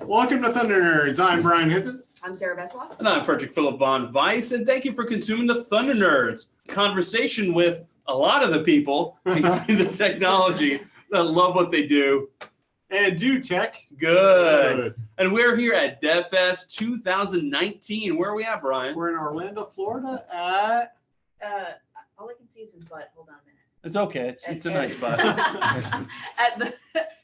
Welcome to Thunder Nerds. I'm Brian Hinton. I'm Sarah Vesloff. And I'm Frederick Philip von Weiss, and thank you for consuming the Thunder Nerds. Conversation with a lot of the people behind the technology that love what they do. And do tech. Good. And we're here at DevFest 2019. Where are we at, Brian? We're in Orlando, Florida at... All I can see is his butt. Hold on a minute. It's okay. It's a nice butt.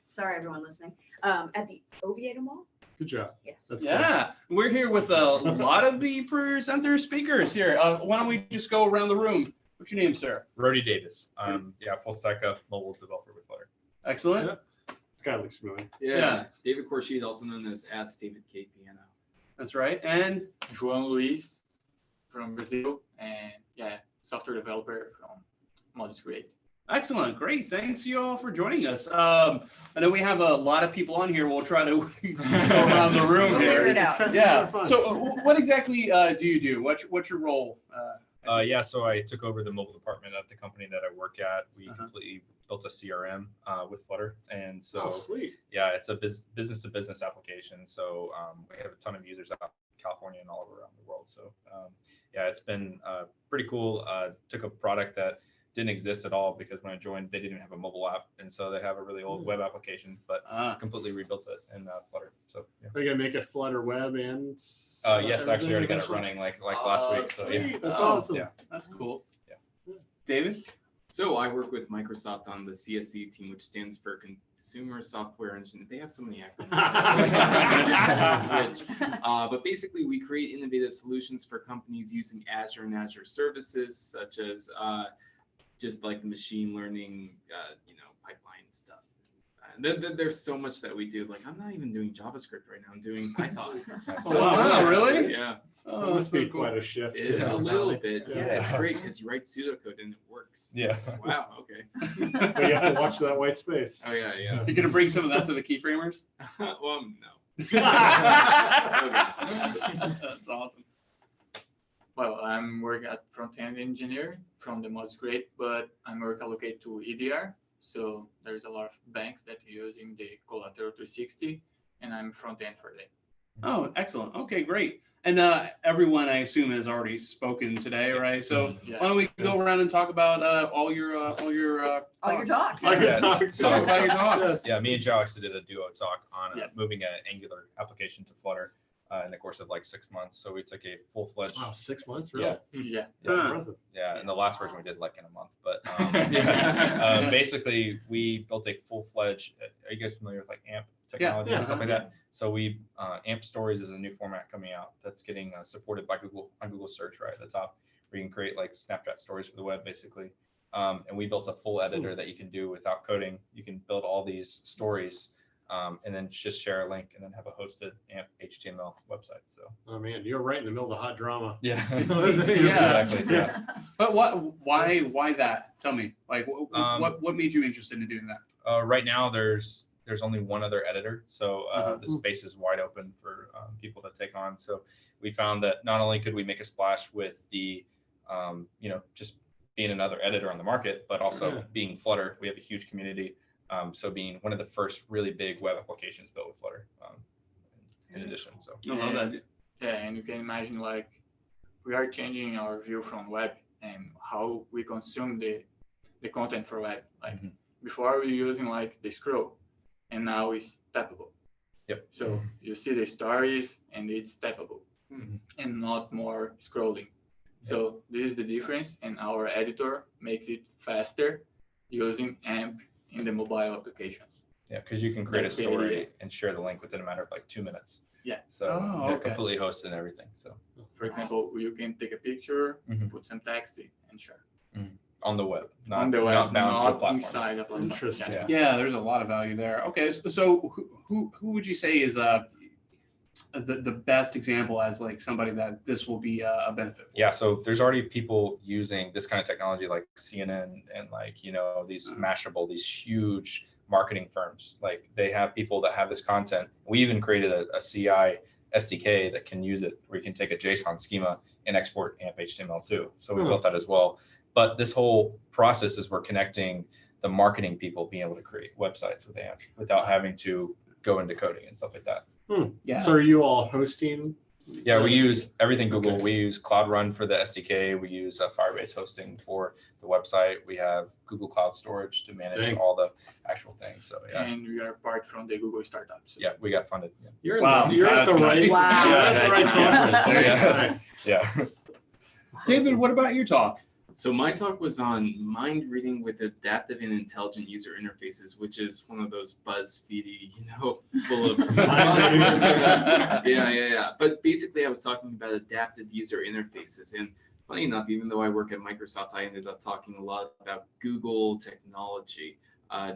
Sorry, everyone listening. At the Oviedo Mall. Good job. Yes. That's Yeah. We're here with a lot of the presenter speakers here. Why don't we just go around the room? What's your name, sir? Rody Davis. Full stack mobile developer with Flutter. Excellent. Yep. This guy looks familiar. Yeah. David Khourshid, also known as David K Piano. That's right. And João Luiz from Brazil, and software developer from Modus Create. excellent. Great. Thanks you all for joining us. I know we have a lot of people on here. We'll try to go around the room We'll here. figure it out. Yeah. So what exactly do you do? What's your role? So I took over the mobile department at the company that I work at. We completely built a CRM with Flutter, and so sweet. Yeah, it's a business to business application. So we have a ton of users out in California and all around the world. So it's been pretty cool. Took a product that didn't exist at all because when I joined, they didn't even have a mobile app, and so they have a really old web application, but completely rebuilt it in Flutter. So Are you gonna make a Flutter web and? yes, actually, I already got it running like last week. So sweet. yeah, That's awesome. Yeah, That's cool. Yeah. David? So I work with Microsoft on the CSE team, which stands for Consumer Software Engineering. They have so many acronyms. But basically, we create innovative solutions for companies using Azure and Azure services, such as just like the machine learning, pipeline stuff. There's so much that we do. Like, I'm not even doing JavaScript right now. I'm doing Python. Wow, really? Yeah. That must be quite a shift. A little bit. Yeah. Yeah, it's great because you write pseudocode and it works. Yeah. Wow. Okay. But you have to watch that white space. Oh yeah. You're gonna bring some of that to the keyframers? Well, no. That's awesome. Well, I'm working at front-end engineer from the Modus Create, but I'm work allocated to EDR. So there's a lot of banks that are using the Collateral 360, and I'm front-end for them. Oh, excellent. Okay, great. And everyone, I assume, has already spoken today, right? So why don't we go around and talk about all your All your talks. talks. All your talks. So Talk about your talks. Yeah, me and Joe actually did a duo talk on Yeah. moving an Angular application to Flutter in the course of like 6 months. So we took a full-fledged. Wow, 6 months, really? Yeah. That's Huh. impressive. Yeah, and the last version we did like in a month. But basically, we built a full-fledged. Are you guys familiar with like AMP technology and stuff like that? So we AMP Stories is a new format coming out that's getting supported by Google on Google Search right at the top, where you can create like Snapchat stories for the web, basically. And we built a full editor that you can do without coding. You can build all these stories. And then just share a link and then have a hosted AMP HTML website. So. Oh man, you're right in the middle of the hot drama. Yeah. Yeah. Exactly. Yeah. But why that? Tell me. Like, what made you interested in doing that? Right now, there's only one other editor, so the space is wide open for people to take on. So we found that not only could we make a splash with the, just being another editor on the market, but also being Flutter, we have a huge community. So being one of the first really big web applications built with Flutter, in addition. So I love that. Yeah, and you can imagine like we are changing our view from web and how we consume the content for web. Like before we were using like the scroll, and now it's tappable. Yep. So you see the stories and it's tappable and not more scrolling. So this is the difference, and our editor makes it faster using AMP in the mobile applications. yeah, because you can create That's a the story idea. and share the link within a matter of like 2 minutes. Yeah. So Oh, okay. completely hosted and everything. So For example, you can take a picture, Mhm. put some text in, and share. on the web, On the web, not bound to a not platform. inside a platform. Interesting. Yeah. Yeah, there's a lot of value there. Okay, so who would you say is the best example as like somebody that this will be a benefit for? Yeah, so there's already people using this kind of technology like CNN and like, these Mashable, these huge marketing firms. Like they have people that have this content. We even created a CI SDK that can use it, where you can take a JSON schema and export AMP HTML too. So we built that as well. But this whole process is we're connecting the marketing people being able to create websites with AMP without having to go into coding and stuff like that. Yeah. So are you all hosting? Yeah, we use everything Google. Okay. We use Cloud Run for the SDK. We use Firebase hosting for the website. We have Google Cloud Storage to manage Dang. all the actual things. So yeah, And we are part from the Google startups. yeah, we got funded. Yeah. You're, in Wow, the, you're at the that's right, nice. Wow. you're at the right Yeah. conference. Yeah. Yeah. David, what about your talk? So my talk was on mind reading with adaptive and intelligent user interfaces, which is one of those BuzzFeedy, full of yeah. But basically, I was talking about adaptive user interfaces, and funny enough, even though I work at Microsoft, I ended up talking a lot about Google technology.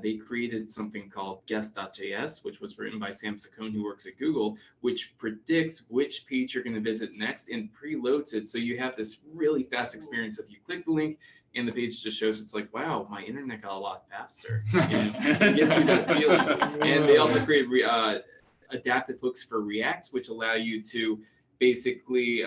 They created something called guest.js, which was written by Sam Saccone, who works at Google, which predicts which page you're going to visit next and preloads it. So you have this really fast experience. If you click the link and the page just shows, it's like, wow, my internet got a lot faster. It gives you that feeling. And they also create adaptive hooks for React, which allow you to basically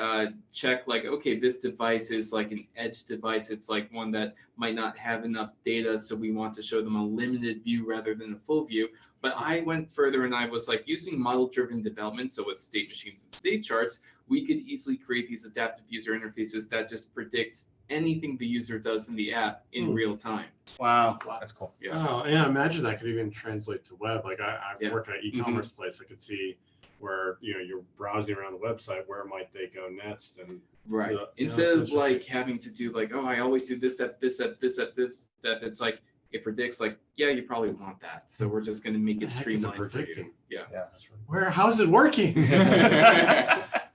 check like, okay, this device is like an edge device. It's like one that might not have enough data, so we want to show them a limited view rather than a full view. But I went further and I was like, using model-driven development, so with state machines and state charts, we could easily create these adaptive user interfaces that just predicts anything the user does in the app in real time. Wow. That's cool. Yeah. Oh, yeah. Imagine that could even translate to web. Like I Yeah. work at an e-commerce place. I could see where you're browsing around the website. Where might they go next? And Right. Yeah, Instead that's of like interesting. having to do like, oh, I always do this step, this step, this step, this step. It's like it predicts like, yeah, you probably want that. So we're just going to make the it heck is it streamlined for you. predicting? Yeah. Yeah, that's really Where? How's it working?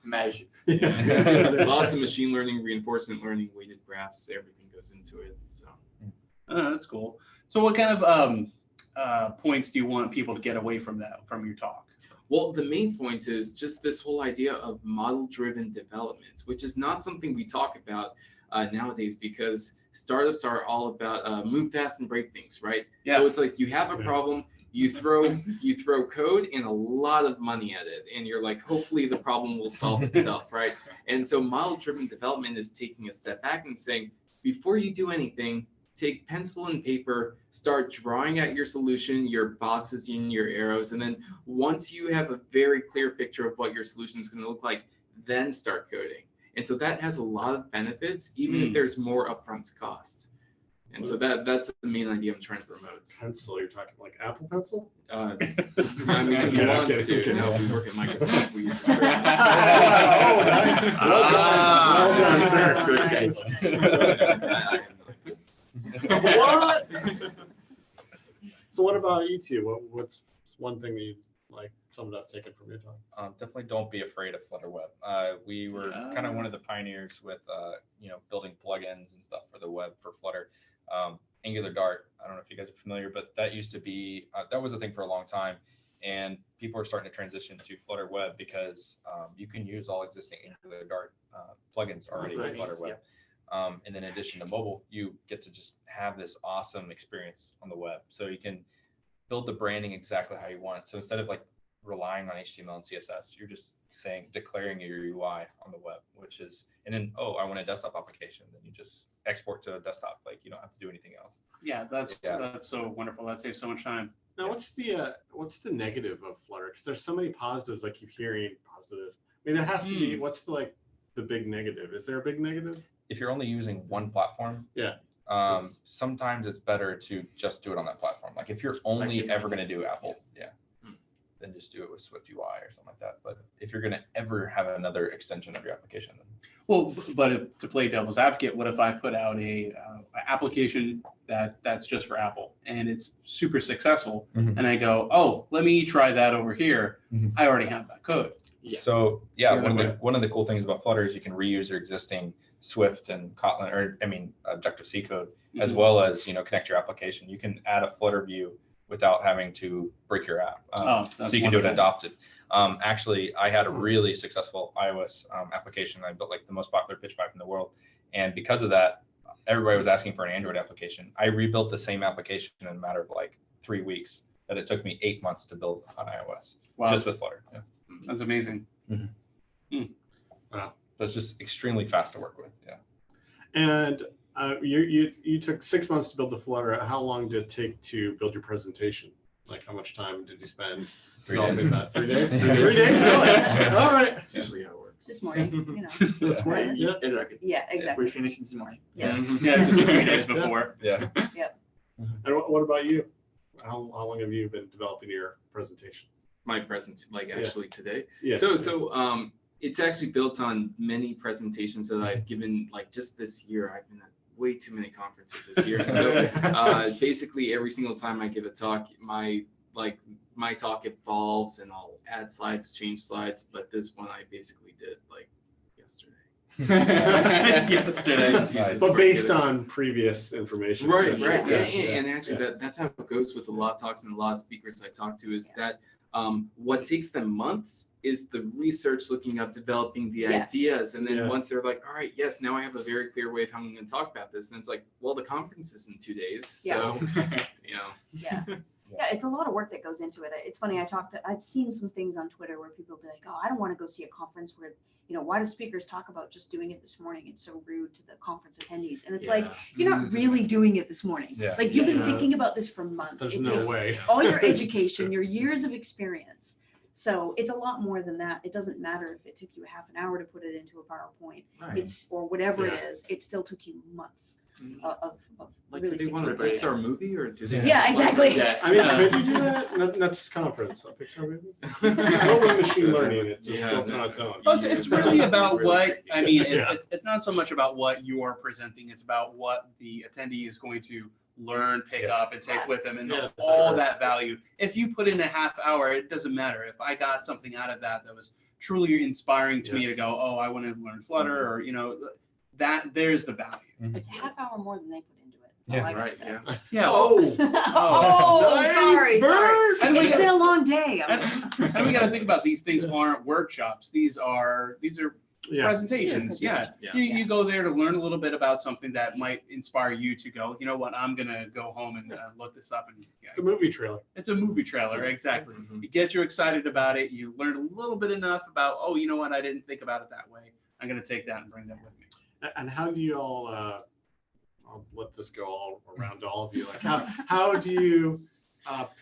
Magic. Lots of machine learning, reinforcement learning, weighted graphs, everything goes into it. So Oh, that's cool. So what kind of points do you want people to get away from your talk? well, the main point is just this whole idea of model-driven development, which is not something we talk about nowadays because startups are all about move fast and break things, right? Yeah. So it's like you have a Yeah. problem, you throw code and a lot of money at it, and you're like, hopefully the problem will solve itself, right? And so model-driven development is taking a step back and saying, before you do anything, take pencil and paper, start drawing out your solution, your boxes and your arrows, and then once you have a very clear picture of what your solution is going to look like, then start coding. And so that has a lot of benefits, even if there's more upfront cost. And so that's the main idea I'm trying to promote. Pencil. You're talking like Apple Pencil? I mean, if you Okay, want okay, to, okay. no, we work at Microsoft, we use Oh, nice. Well done, sir. Good guys. What? So what about you two? What's one thing that you like summed up taken from your talk? definitely don't be afraid of Flutter Web. We were kind of one of the pioneers with building plugins and stuff for the web for Flutter. Angular Dart, I don't know if you guys are familiar, but that used to be that was a thing for a long time, and people are starting to transition to Flutter Web because you can use all existing Angular Dart plugins already with nice. Flutter Web. And then in addition to mobile, you get to just have this awesome experience on the web. So you can build the branding exactly how you want it. So instead of like relying on HTML and CSS, you're just declaring your UI on the web, which is, and then, oh, I want a desktop application. Then you just export to a desktop. Like you don't have to do anything else. Yeah, that's so wonderful. That saves so much time. Now, what's the negative of Flutter? Because there's so many positives. I keep hearing positives. I mean, there has to be. What's the big negative? Is there a big negative? If you're only using one platform, Yeah. Sometimes it's better to just do it on that platform. Like if you're only ever going to do Apple, then just do it with Swift UI or something like that. But if you're going to ever have another extension of your application, then Well, but to play devil's advocate, what if I put out a application that's just for Apple and it's super successful, and I go, oh, let me try that over here. I already have that code. Yeah. So yeah, Yeah. one of the cool things about Flutter is you can reuse your existing Swift and Kotlin, or Objective-C code, as well as connect your application. You can add a Flutter view without having to break your app. That's so you can do it wonderful. adopted. Actually, I had a really successful iOS application. I built like the most popular pitch pipe in the world, and because of that, everybody was asking for an Android application. I rebuilt the same application in a matter of like 3 weeks that it took me 8 months to build on iOS, just with Flutter. Yeah. That's amazing. Wow. So it's just extremely fast to work with. Yeah. And you took 6 months to build the Flutter. How long did it take to build your presentation? Like, how much time did you spend 3 developing days. that? 3 days? 3 days? Really? All right. That's usually how it works. This morning, you know. This morning, yeah. Exactly. Yeah, exactly. We finished this morning. Yes. Yeah, just 3 days before. Yeah. And what about you? How long have you been developing your presentation? My present, like actually today. Yeah. So it's actually built on many presentations that I've given, like just this year. I've been at way too many conferences this year. And so basically every single time I give a talk, my talk evolves and I'll add slides, change slides. But this one I basically did like yesterday. Yesterday. Nice. But based on previous information. Right, essentially. right. Yeah, And actually that's how it goes with a lot of talks and a lot of speakers I talk to is that what takes them months is the research, looking up, developing the ideas. And then Yeah. once they're like, all right, yes, now I have a very clear way of how I'm going to talk about this. And it's like, well, the conference is in 2 days. So, you know. Yeah. Yeah, it's a lot of work that goes into it. It's funny. I've seen some things on Twitter where people be like, "Oh, I don't want to go see a conference where, you know, why do speakers talk about just doing it this morning? It's so rude to the conference attendees." And it's like, you're not really doing it this morning. Yeah. Like you've been Yeah. thinking about this for months. There's It no takes way. all your education, your years of experience. So it's a lot more than that. It doesn't matter if it took you a half an hour to put it into a PowerPoint. Right. It's or whatever Yeah. it is. It still took you months of Like, really do they want a thinking about it. Pixar movie or do they? Yeah, exactly. Yeah. I mean, could you do that? That's conference. A Pixar movie? What with machine learning? It just built on its own. Well, it's really about what, I mean, Yeah. it's not so much about what you're presenting, it's about what the attendee is going to learn, pick up, and take with them, and Yeah, that's all true. that value. If you put in a half hour, it doesn't matter. If I got something out of that that was truly inspiring to me to Yes. go, oh, I want to learn Flutter, or, you know, that there's the value. It's a half hour more than they put into it. That's Yeah. all I gotta Right, say. yeah. Yeah. Oh, Oh, nice sorry. bird. And we It's got- been a long day. and we got to think about these things aren't workshops. These are Yeah. presentations. Yeah. Yeah. You go there to learn a little bit about something that might inspire you to go, you know what, I'm going to go home and look this up. And It's a movie trailer. it's a movie trailer. Exactly. Mhm. It gets you excited about it. You learn a little bit enough about, oh, you know what, I didn't think about it that way. I'm going to take that and bring that with me. And how do you all? I'll let this go all around to all of you. Like, how do you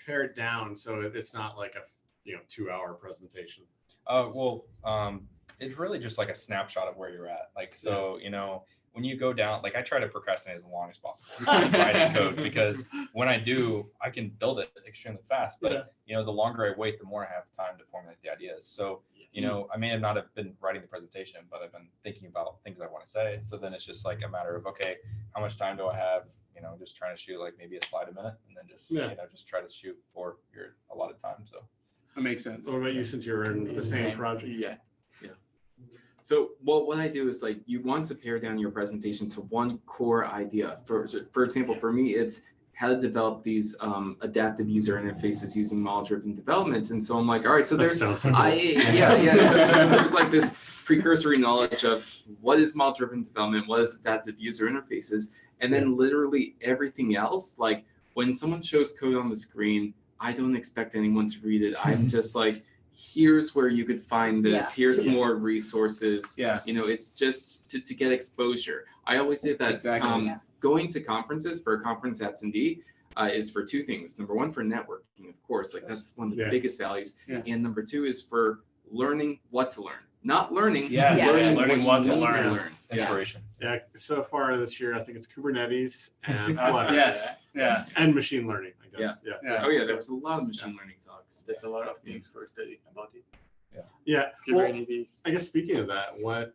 pare it down so it's not like a 2-hour presentation? It's really just like a snapshot of where you're at. Like, so, you know, when you go down, like I try to procrastinate as long as possible, writing code, because when I do, I can build it extremely fast. But, you know, the longer I wait, the more I have time to formulate the ideas. So, you know, I may have not have been writing the presentation, but I've been thinking about things I want to say. So then it's just like a matter of, okay, how much time do I have? You know, just trying to shoot like maybe a slide a minute, and then just, you know, just try to shoot for your allotted time. So That makes sense. What about you, since you're in the same project? Yeah. So what I do is like you want to pare down your presentation to one core idea. For example, for me, it's how to develop these adaptive user interfaces using model-driven development. And so I'm like, all right, so That there's sounds simple. So there's like this precursory knowledge of what is model-driven development, what is adaptive user interfaces, and then literally everything else. Like when someone shows code on the screen, I don't expect anyone to read it. I'm just like, here's where you could find this. Here's more resources. Yeah. You know, it's just to get exposure. I always say that Exactly. going to conferences for a conference at S&D is for two things. Number one, for networking, of course, like that's one of the biggest values. Yeah. And number two is for learning what to learn, not learning. Yes. Yeah. Learning what to learn. inspiration. Yeah. So far this year, I think it's Kubernetes and Flutter Yes. Yeah. and machine learning, I guess. Yeah. Yeah. Oh yeah, there was a lot of machine learning talks. That's a lot of things for study about it. Yeah. Well, Kubernetes. I guess speaking of that, what?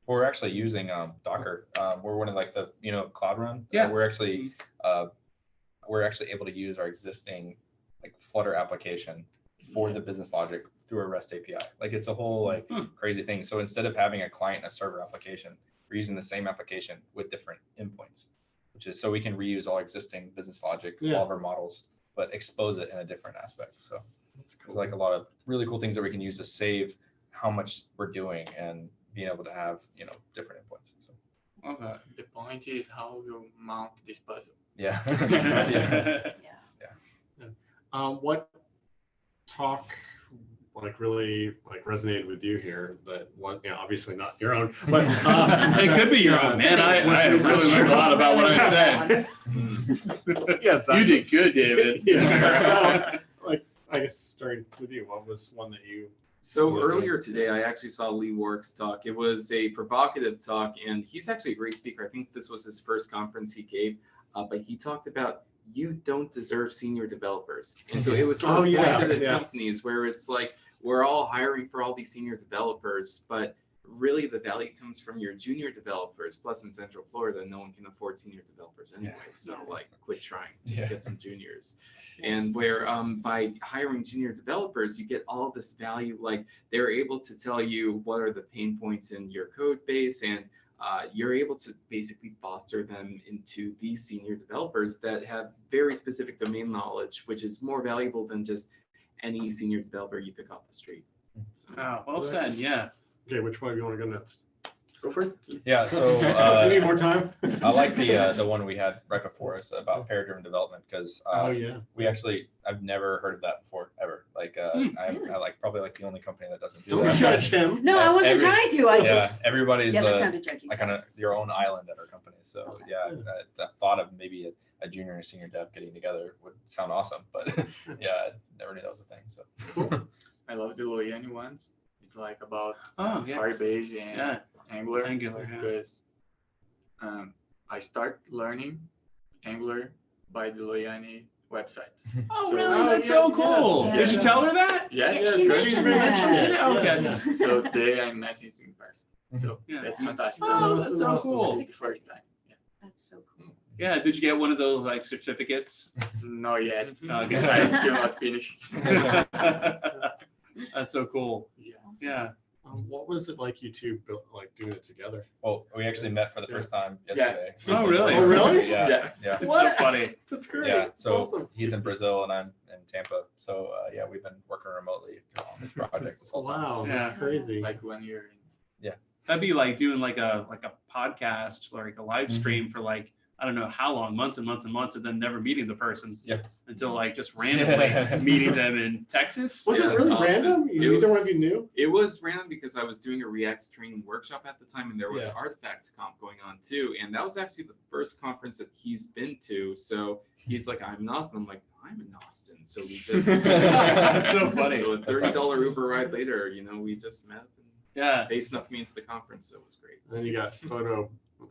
We're actually using Docker. We're one of like the, you know, Cloud Run. Yeah. We're actually able to use our existing like Flutter application for the business logic through a REST API. Like it's a whole like crazy thing. So instead of having a client and a server application, we're using the same application with different endpoints, which is so we can reuse all existing business logic, all of our models, but expose it in a different aspect. So there's like a lot of really cool things that we can use to save how much we're doing and being able to have, you know, different endpoints. So Love that. The point is how you mount this puzzle. yeah. What talk like really like resonated with you here? That one, obviously not your own, but It could be your own, man. I really learned a lot about what I said. Yeah, You did good, David. I guess starting with you, what was one that you? So Yeah. earlier today, I actually saw Lee Warwick's talk. It was a provocative talk, and he's actually a great speaker. I think this was his first conference he gave, but he talked about you don't deserve senior developers. And so it was sort of pointed at companies where it's like, we're all hiring for all these senior developers, but really the value comes from your junior developers. Plus in Central Florida, no one can afford senior developers anyway. So like quit trying, just get some juniors. And where by hiring junior developers, you get all this value, like they're able to tell you what are the pain points in your code base, and you're able to basically foster them into these senior developers that have very specific domain knowledge, which is more valuable than just any senior developer you pick off the street. So, Well said. Yeah. Okay, which one do you want to go next? Go for it. Yeah, so You need more time. I like the one we had right before us about pair-driven development, because I've never heard of that before ever. Like I like probably like the only company that doesn't do Don't that. judge him. No, I wasn't trying to. I just everybody's that sounded judgy. like kind of your own island at our company. So the thought of maybe a junior and a senior dev getting together would sound awesome, but yeah, I never knew that was a thing. So I love the Loyani ones. It's like about yeah. Firebase and Angular. Angular, yeah. Because I start learning Angular by the Loyani website. Oh, So- really? That's so cool. yeah. Did you tell her that? Yes, Yeah, she good. She's mentioned been that. mentioning it. Okay. Yeah. So today I met him in person. So Yeah. that's fantastic. Oh, that's so cool. It's the first time. Yeah. That's so cool. Yeah. Did you get one of those like certificates? Not yet. Okay. I still not finished. That's so cool. Yeah. Yeah. What was it like you two built, like doing it together? well, we actually met for the first time yesterday. Oh, really? Oh, really? Yeah. It's What? so funny. That's great. Yeah, That's so awesome. he's in Brazil and I'm in Tampa. So yeah, we've been working remotely on this project this whole time. Wow, Yeah. that's crazy. Like 1 year. That'd be like doing like a podcast or like a live Mhm. stream for like, I don't know how long, months and months and months, and then never meeting the person. Yep. Until like just randomly meeting them in Texas. Was Yeah, it really awesome. random? Neither one of you knew? it was random because I was doing a React training workshop at the time, and there was Yeah. Artifacts Conf going on too. And that was actually the first conference that he's been to. So he's like, I'm in Austin. I'm like, I'm in Austin. So we just That's so funny. So a $30 Uber ride later, we just met, and Yeah. they snuck me into the conference. So it was great. And then you got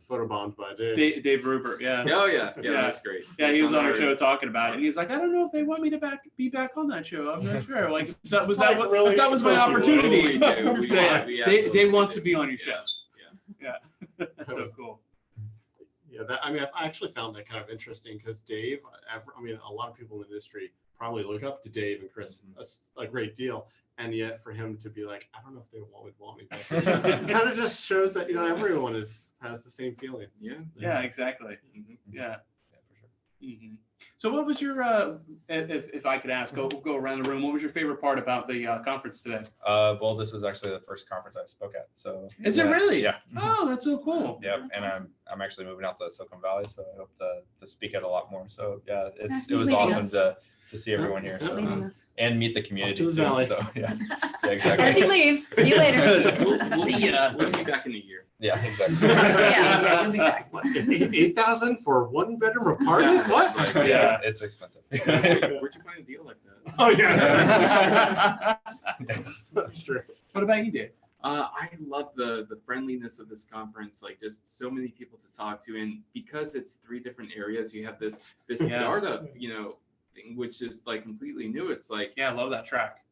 photobombed by Dave. Dave Rupert. Yeah. Oh yeah, Yeah. that's great. Yeah, he was on our our show talking about it, and he's like, I don't know if they want me to be back on that show. I'm not sure. Like, if that was Like, really? if that was my Of course you would. opportunity. Oh, we do. Yeah, We Dave absolutely wants do. to be on your show. Yeah. That's so cool. Yeah, I actually found that kind of interesting because Dave, a lot of people in the industry probably look up to Dave and Chris a great deal. And yet for him to be like, I don't know if they would want me back. Kind of just shows that, everyone has the same feelings. Yeah. Yeah, exactly. Mhm. Yeah. Yeah, for sure. hmm So, what was your, if I could ask, go around the room, what was your favorite part about the conference today? Well, this was actually the first conference I spoke at. So Is it really? Yeah. Oh, that's so cool. Yep, That's and awesome. I'm actually moving out to Silicon Valley, so I hope to speak at a lot more. So yeah, it he's was leaving awesome us. to see everyone here. So, Leaving us. and meet the community to the too. valley. So yeah, yeah, As he exactly. leaves, see you later. We'll See ya. We'll see you back in a year. Yeah, exactly. Yeah, you'll be back. What, 8,000 for a 1-bedroom apartment? Yeah, What? it's like, Yeah, it's expensive. Where'd you find a deal like that? Oh yeah, that's true. What about you, Dave? I love the friendliness of this conference, like just so many people to talk to, and because it's 3 different areas, you have this Yeah. startup, thing, which is like completely new. It's like Yeah, I love that track.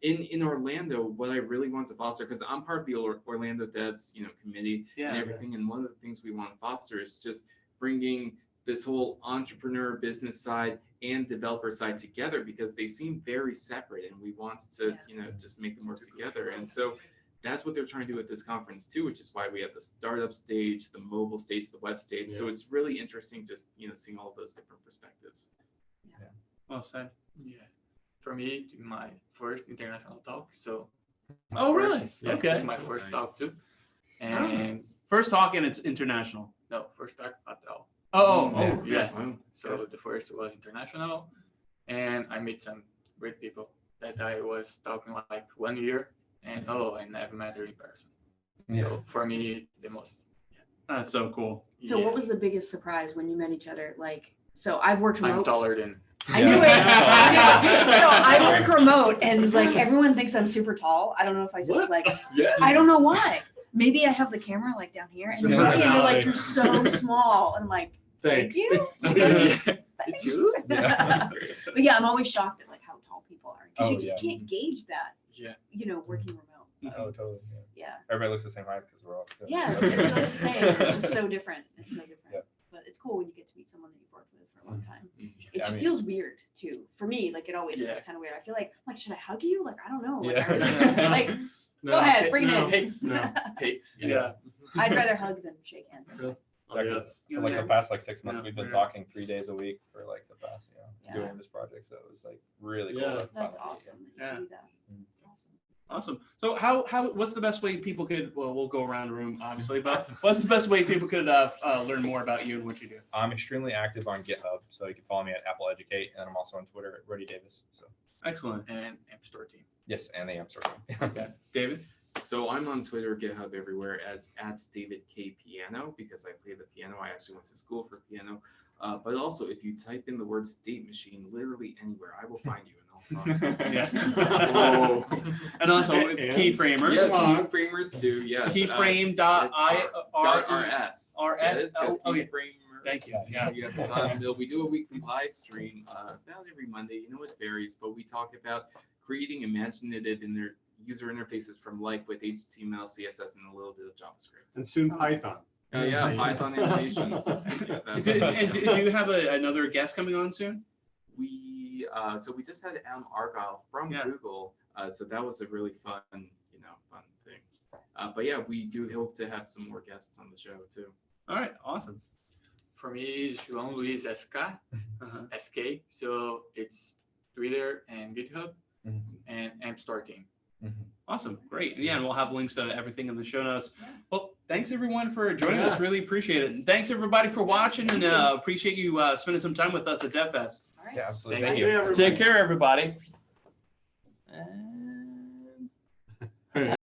in Orlando, what I really want to foster, because I'm part of the Orlando Devs, committee and Yeah. everything, and one of the things we want to foster is just bringing this whole entrepreneur business side and developer side together, because they seem very separate, and we want to just make them work together. And so that's what they're trying to do at this conference too, which is why we have the startup stage, the mobile stage, the web stage. So it's really interesting just seeing all of those different perspectives. Well said. Yeah. For me, my first international talk. So. Oh, really? Yeah, Okay. My first Nice. talk too. And First talk and it's international. no, first talk at all. Oh, Yeah. Wow. So the first was international, and I met some great people that I was talking like 1 year, and I never met her in person. Yeah. So for me, the most. That's so cool. So yeah, what was the biggest surprise when you met each other? Like, so I've worked I'm remote. taller than I knew it. So I work remote and like everyone thinks I'm super tall. I don't know if I just What? like, Yeah. I don't know why. Maybe I have the camera like down here and they're Yeah. looking and they're like, you're so small. And I'm like, thank Thanks. you. It's you? Yeah. But yeah, I'm always shocked at like how tall people are because you Oh, just yeah. can't gauge that, Yeah. you know, working remote. Oh, totally. Yeah. Yeah. Everybody looks the same height because we're all. Yeah, it's the same. It's just so different. It's so different. Yep. But it's cool when you get to meet someone that you've worked with for a long time. It Yeah, I mean- feels weird too. For me, like it always Yeah. feels kind of weird. I feel like, should I hug you? Like, I don't know. Like, Yeah. like No. go ahead, bring it No. in. Hey, No. hey. Yeah. I'd rather hug than shake hands. Really? Oh, Yeah, yeah. 'cause for like the past like 6 months, Yeah. we've been Yeah. talking 3 days a week for like the past, Yeah. doing this project. So it was like really cool. Yeah. to That's finally awesome. meet That you Yeah. do that. Awesome. Awesome. So what's the best way people could, well, we'll go around the room obviously, but what's the best way people could learn more about you and what you do? I'm extremely active on GitHub, so you can follow me at Apple Educate, and I'm also on Twitter at Rody Davis. So Excellent. And App Store team. yes, and the Amp Store. Okay. David? So I'm on Twitter, GitHub, everywhere as @DavidKPiano because I play the piano. I actually went to school for piano. But also, if you type in the word state machine literally anywhere, I will find you and I'll talk to you. Yeah. Whoa. And also And- keyframers. Yes, Come on. keyframers too. Yes. Keyframe dot RS. Get it? 'Cause Oh, yeah. keyframers. Thank you. Yeah. We do a weekly live stream about every Monday. You know, it varies, but we talk about creating imaginative user interfaces from life with HTML, CSS, and a little bit of JavaScript. And soon Python. Yeah, Python animations. And do you have another guest coming on soon? So we just had Adam Argyle from Yeah. Google. So that was a really fun thing. But yeah, we do hope to have some more guests on the show too. All right. Awesome. For me, it's João Luiz SK, Uh-huh. SK. So it's Twitter and GitHub Mhm. and App Store team. Awesome. Great. Yeah, and we'll have links to everything in the show notes. Well, thanks everyone for joining us. Really appreciate it. And thanks everybody for watching and appreciate you spending some time with us at DevFest. All right. Yeah, absolutely. Thank Thank you. you. Take care, everybody.